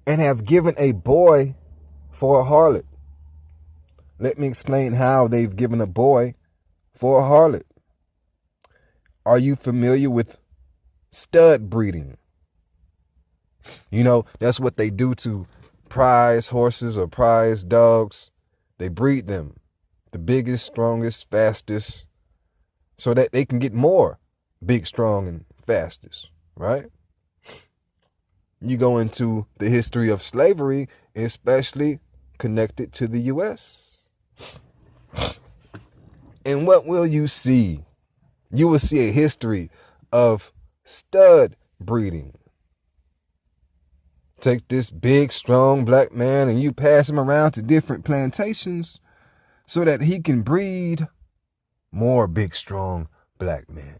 and have given a boy for a harlot. Let me explain how they've given a boy for a harlot. Are you familiar with stud breeding? You know, that's what they do to prize horses or prize dogs. They breed them, the biggest, strongest, fastest, so that they can get more big, strong, and fastest, right? You go into the history of slavery, especially connected to the U.S. And what will you see? You will see a history of stud breeding. Take this big, strong black man and you pass him around to different plantations so that he can breed more big, strong black men.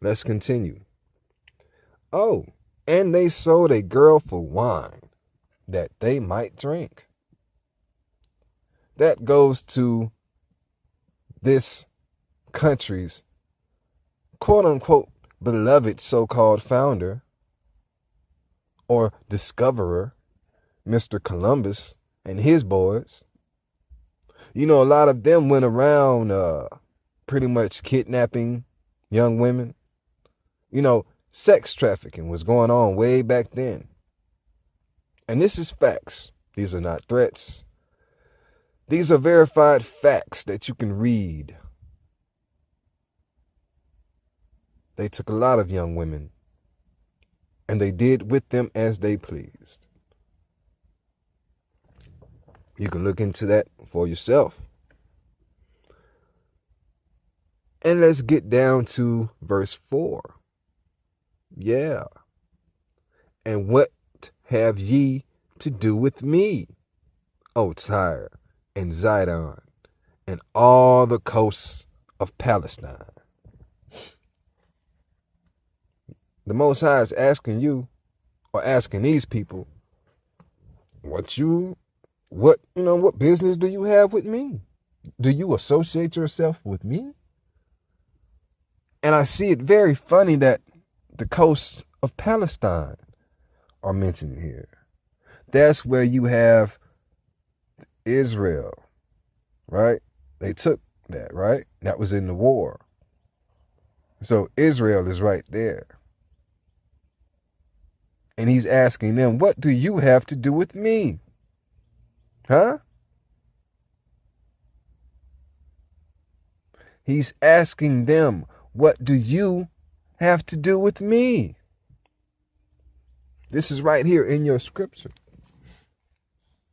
Let's continue. Oh, and they sold a girl for wine that they might drink. That goes to this country's quote unquote beloved so-called founder or discoverer, Mr. Columbus and his boys. You know, a lot of them went around pretty much kidnapping young women. You know, sex trafficking was going on way back then. And this is facts. These are not threats. These are verified facts that you can read. They took a lot of young women, and they did with them as they pleased. You can look into that for yourself. And let's get down to verse 4. Yeah. And what have ye to do with me, O Tyre and Zidon, and all the coasts of Palestine? The Most High is asking you, or asking these people, what business do you have with me? Do you associate yourself with me? And I see it very funny that the coasts of Palestine are mentioned here. That's where you have Israel, right? They took that, right? That was in the war. So Israel is right there. And he's asking them, what do you have to do with me? Huh? He's asking them, what do you have to do with me? This is right here in your scripture.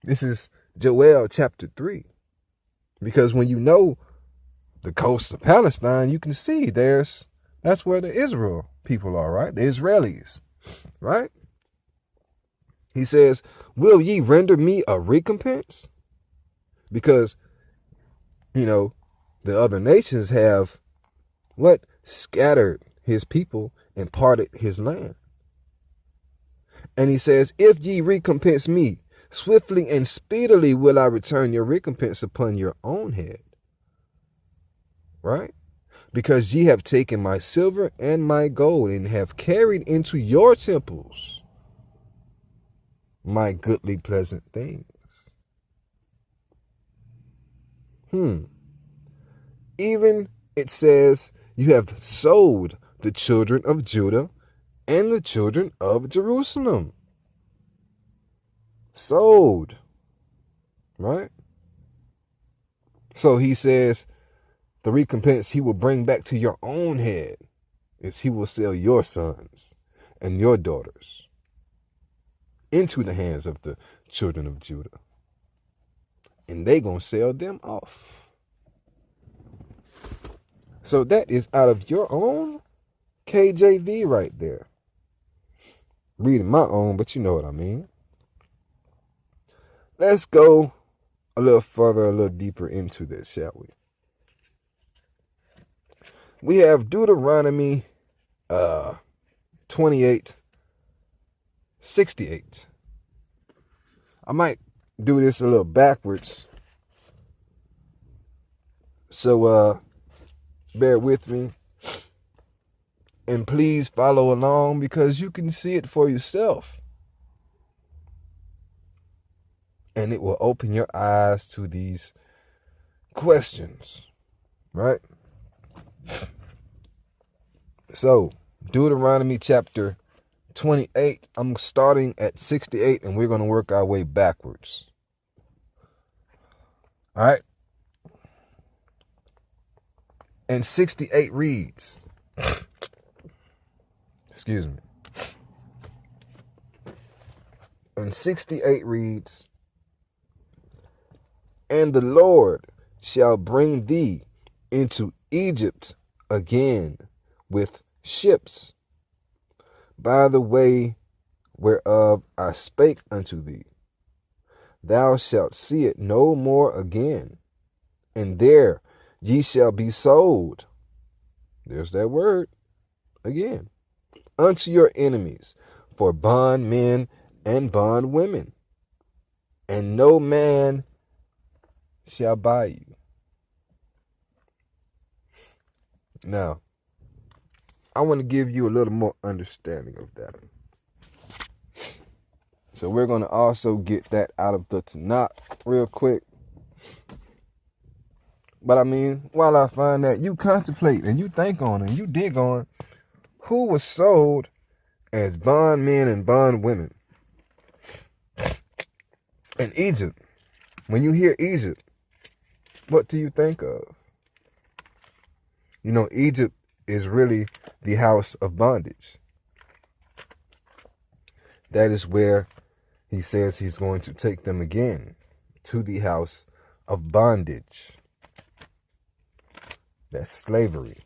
This is Joel chapter 3. Because when you know the coast of Palestine, you can see that's where the Israel people are, right? The Israelis, right? He says, will ye render me a recompense? Because, the other nations have scattered his people and parted his land. And he says, if ye recompense me, swiftly and speedily will I return your recompense upon your own head. Right? Because ye have taken my silver and my gold and have carried into your temples my goodly pleasant things. Even it says, you have sold the children of Judah and the children of Jerusalem. Sold. Right? So he says, the recompense he will bring back to your own head is he will sell your sons and your daughters into the hands of the children of Judah. and they gonna sell them off. So that is out of your own KJV right there. Reading my own, but you know what I mean. Let's go a little further, a little deeper into this, shall we? We have Deuteronomy 28:68. I might do this a little backwards. So bear with me. And please follow along because you can see it for yourself. And it will open your eyes to these questions, right? So, Deuteronomy chapter 28, I'm starting at 68, and we're going to work our way backwards. All right? And 68 reads, excuse me. And 68 reads, and the Lord shall bring thee into Egypt again with ships, by the way whereof I spake unto thee. Thou shalt see it no more again, and there ye shall be sold. There's that word again. Unto your enemies for bondmen and bondwomen, and no man shall buy you. Now, I want to give you a little more understanding of that. So we're going to also get that out of the Tanakh real quick. But I mean, while I find that, you contemplate and you think on and you dig on who was sold as bondmen and bondwomen in Egypt. When you hear Egypt, what do you think of? You know, Egypt is really the house of bondage. That is where he says he's going to take them again, to the house of bondage. That's slavery.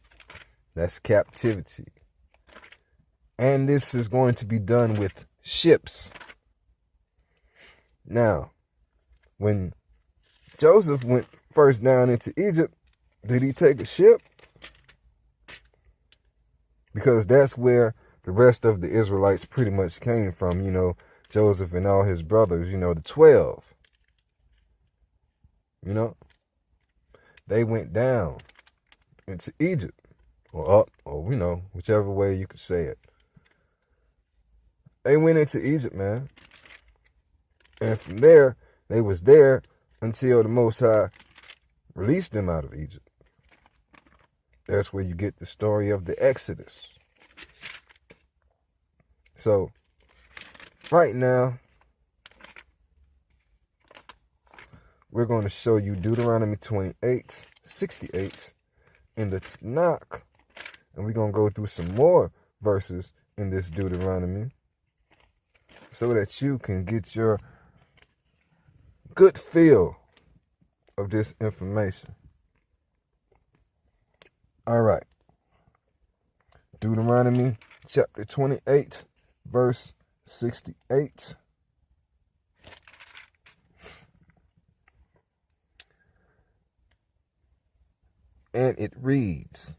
That's captivity. And this is going to be done with ships. Now, when Joseph went first down into Egypt, did he take a ship? Because that's where the rest of the Israelites pretty much came from, you know, Joseph and all his brothers, you know, the 12. You know, they went down into Egypt, or up, or, you know, whichever way you could say it. They went into Egypt, man. And from there, they was there until the Most High released them out of Egypt. That's where you get the story of the Exodus. So, right now, we're going to show you Deuteronomy 28:68 in the Tanakh. And we're going to go through some more verses in this Deuteronomy so that you can get your good feel of this information. All right. Deuteronomy chapter 28, verse 68. And it reads,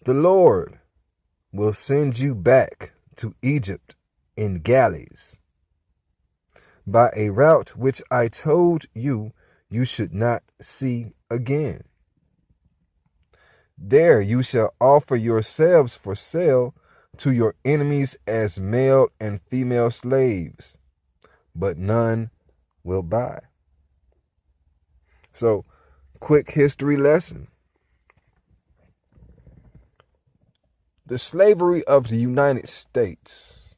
the Lord will send you back to Egypt in galleys, by a route which I told you you should not see again. There you shall offer yourselves for sale to your enemies as male and female slaves, but none will buy. So, quick history lesson. The slavery of the United States,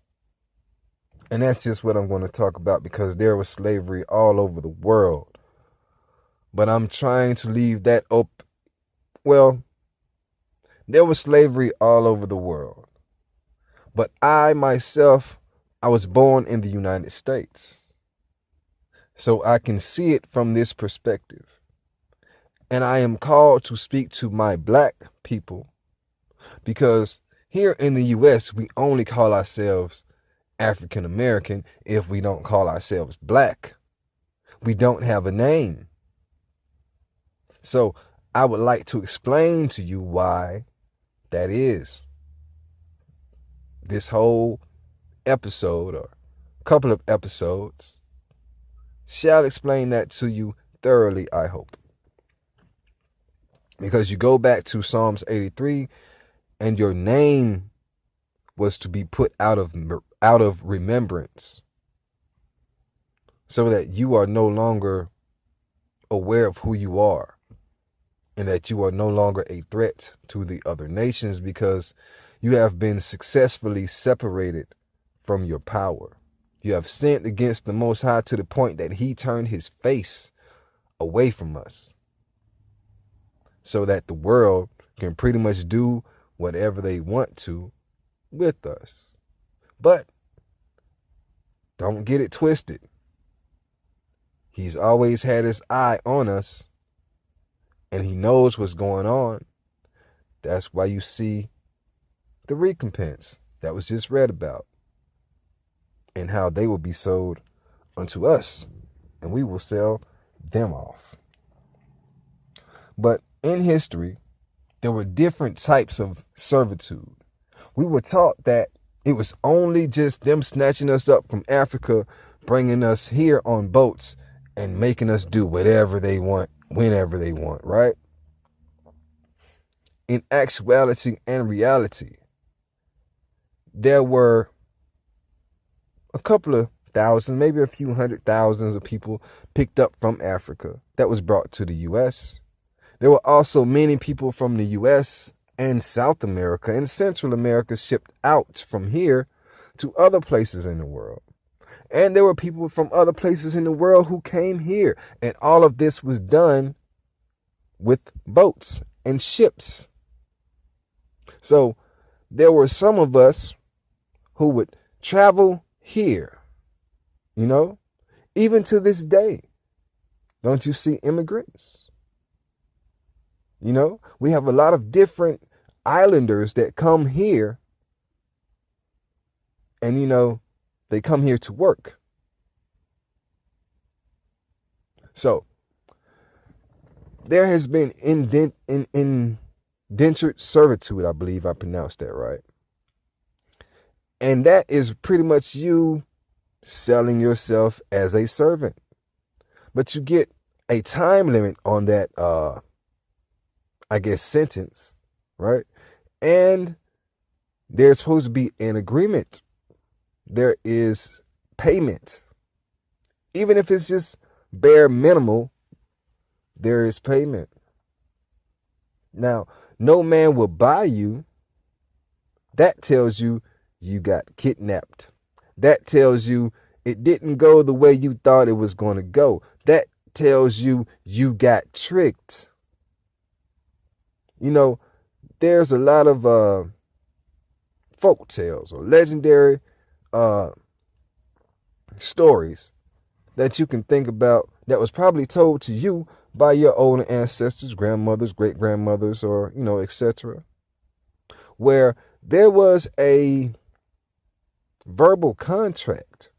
and that's just what I'm going to talk about because there was slavery all over the world. But I'm trying to leave that open. Well, there was slavery all over the world. But I myself, I was born in the United States. so I can see it from this perspective. And I am called to speak to my black people, because here in the U.S., we only call ourselves African American if we don't call ourselves black. We don't have a name. So I would like to explain to you why that is. This whole episode, or couple of episodes, shall explain that to you thoroughly, I hope. Because you go back to Psalms 83, and your name was to be put out of remembrance, so that you are no longer aware of who you are, and that you are no longer a threat to the other nations, because you have been successfully separated from your power. You have sinned against the Most High to the point that he turned his face away from us, so that the world can pretty much do whatever they want to with us. But don't get it twisted. He's always had his eye on us, and he knows what's going on. That's why you see the recompense that was just read about, and how they will be sold unto us, and we will sell them off. But in history, there were different types of servitude. We were taught that it was only just them snatching us up from Africa, bringing us here on boats, and making us do whatever they want, whenever they want, right? In actuality and reality, there were a couple of thousand, maybe a few 100,000 of people picked up from Africa that was brought to the U.S. There were also many people from the U.S. and South America and Central America shipped out from here to other places in the world. And there were people from other places in the world who came here. And all of this was done with boats and ships. So there were some of us who would travel here, even to this day. Don't you see immigrants? We have a lot of different islanders that come here, and they come here to work. So there has been indentured servitude, I believe I pronounced that right. And that is pretty much you selling yourself as a servant. But you get a time limit on that sentence, right? And there's supposed to be an agreement. There is payment. Even if it's just bare minimal, there is payment. Now, no man will buy you. That tells you you got kidnapped. That tells you it didn't go the way you thought it was going to go. That tells you you got tricked. There's a lot of folk tales or legendary stories that you can think about that was probably told to you by your older ancestors, grandmothers, great-grandmothers, or, etc., where there was a verbal contract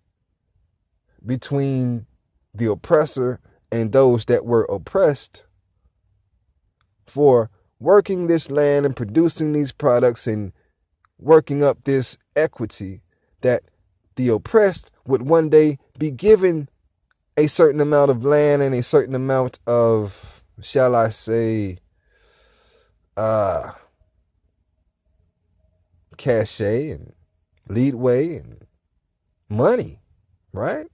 between the oppressor and those that were oppressed for working this land and producing these products and working up this equity, that the oppressed would one day be given a certain amount of land and a certain amount of, shall I say, cachet and leadway and money, right?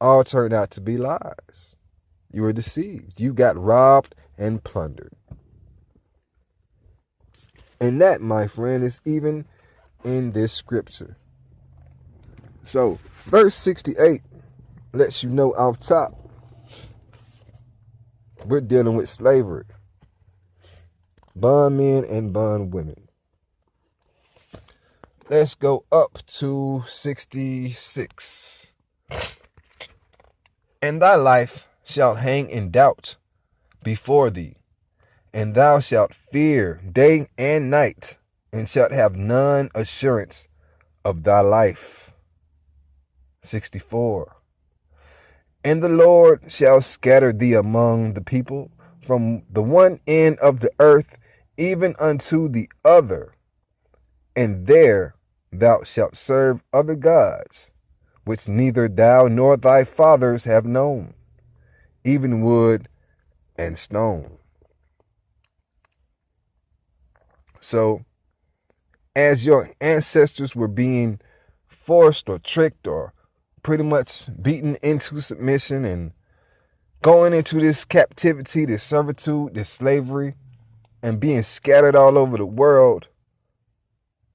All turned out to be lies. You were deceived. You got robbed and plundered. And that, my friend, is even in this scripture. So, verse 68 lets you know off top, we're dealing with slavery. Bondmen and bondwomen. Let's go up to 66. And thy life shall hang in doubt before thee, and thou shalt fear day and night, and shalt have none assurance of thy life. 64. And the Lord shall scatter thee among the people, from the one end of the earth even unto the other, and there thou shalt serve other gods, which neither thou nor thy fathers have known, even wood and stone. So, as your ancestors were being forced or tricked or pretty much beaten into submission and going into this captivity, this servitude, this slavery, and being scattered all over the world,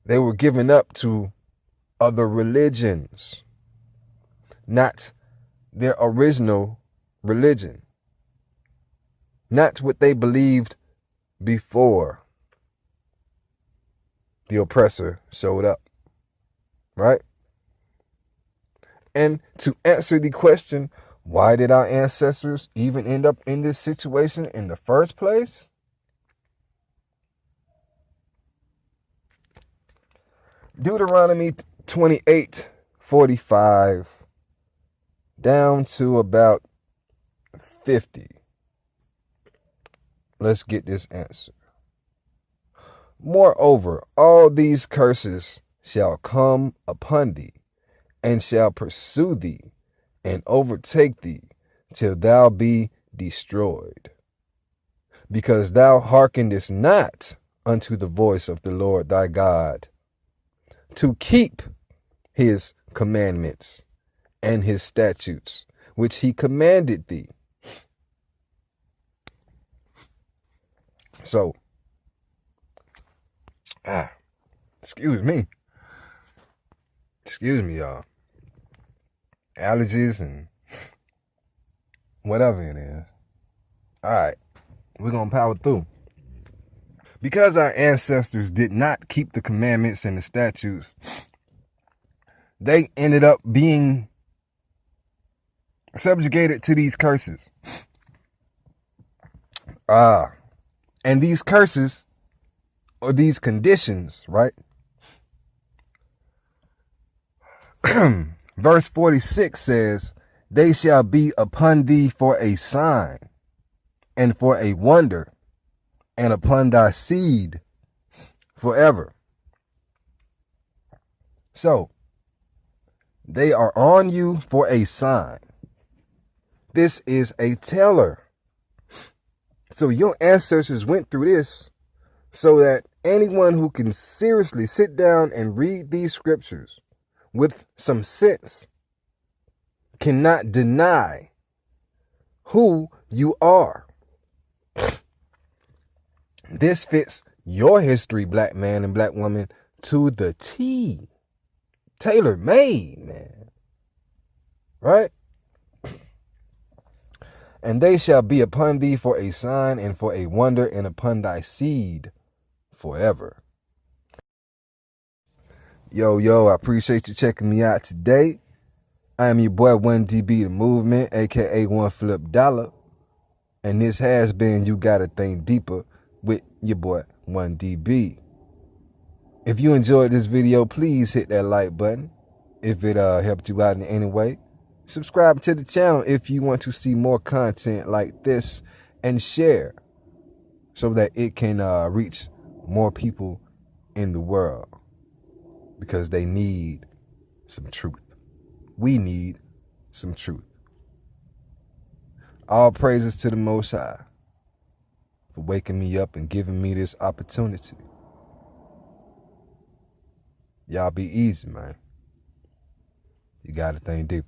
they were given up to other religions, not their original religion, not what they believed before the oppressor showed up, right? And to answer the question, why did our ancestors even end up in this situation in the first place? Deuteronomy 28:45 down to about 50. Let's get this answer. Moreover, all these curses shall come upon thee, and shall pursue thee, and overtake thee, till thou be destroyed, because thou hearkenedest not unto the voice of the Lord thy God, to keep his commandments and his statutes, which he commanded thee. So, excuse me, y'all. Allergies and whatever it is. All right, we're going to power through. Because our ancestors did not keep the commandments and the statutes, they ended up being subjugated to these curses. And these curses, or these conditions, right? Verse 46 says, they shall be upon thee for a sign and for a wonder, and upon thy seed forever. So, they are on you for a sign. This is a teller. So your ancestors went through this so that anyone who can seriously sit down and read these scriptures with some sense cannot deny who you are. This fits your history, black man and black woman, to the T. Tailor made, man. Right? And they shall be upon thee for a sign and for a wonder, and upon thy seed forever. Yo, I appreciate you checking me out today. I am your boy 1DB The Movement, aka One Flip Dollar. And this has been You Gotta Think Deeper with your boy 1DB. If you enjoyed this video, please hit that like button. If it helped you out in any way, subscribe to the channel if you want to see more content like this, and share so that it can reach more people in the world, because they need some truth. We need some truth. All praises to the Most High for waking me up and giving me this opportunity. Y'all be easy, man. You gotta think deep.